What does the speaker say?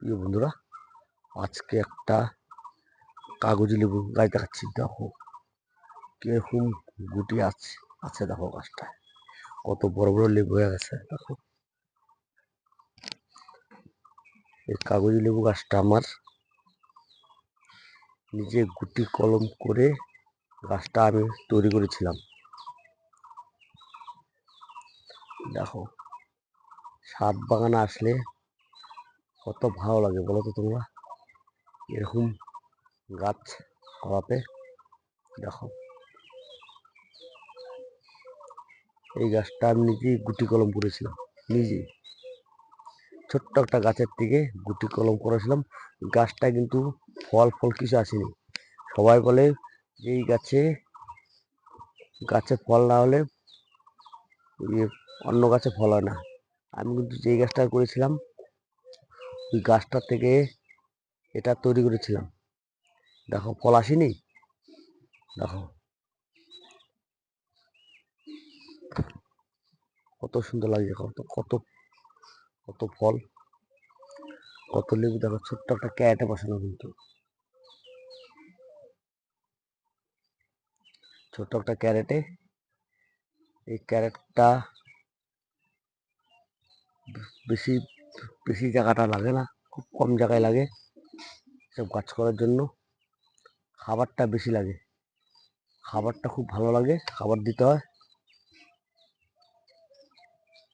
প্রিয় বন্ধুরা, আজকে একটা কাগজি লেবু গাছ দেখাচ্ছি। দেখো কিরকম গুটি আছে আছে দেখো গাছটায় কত বড় বড় লেবু হয়ে গেছে। দেখো এই কাগজি লেবু গাছটা আমার নিজে গুটি কলম করে গাছটা আমি তৈরি করেছিলাম। দেখো ছাদ বাগানে আসলে কত ভালো লাগে বলো তো তোমরা, এরকম গাছ করাতে। দেখো এই গাছটা আমি নিজেই গুটি কলম করেছিলাম, নিজেই ছোট্ট একটা গাছের থেকে গুটি কলম করেছিলাম। গাছটা কিন্তু ফল ফল কিছু আসেনি। সবাই বলে যে এই গাছে ফল না হলে অন্য গাছে ফল হয় না। আমি কিন্তু যেই গাছটা করেছিলাম ওই গাছটা থেকে এটা তৈরি করেছিলাম। দেখো ফল আসেনি, দেখো কত সুন্দর লাগছে, কত কত কত ফল, কত লেবু। দেখো ছোট্ট একটা ক্যারেটে বসানো, কিন্তু ছোট্ট একটা ক্যারেটে। এই ক্যারেটটা বেশি বেশি জায়গাটা লাগে না, খুব কম জায়গায় লাগে সব গাছ করার জন্য। খাবারটা বেশি লাগে, খাবারটা খুব ভালো লাগে, খাবার দিতে হয়।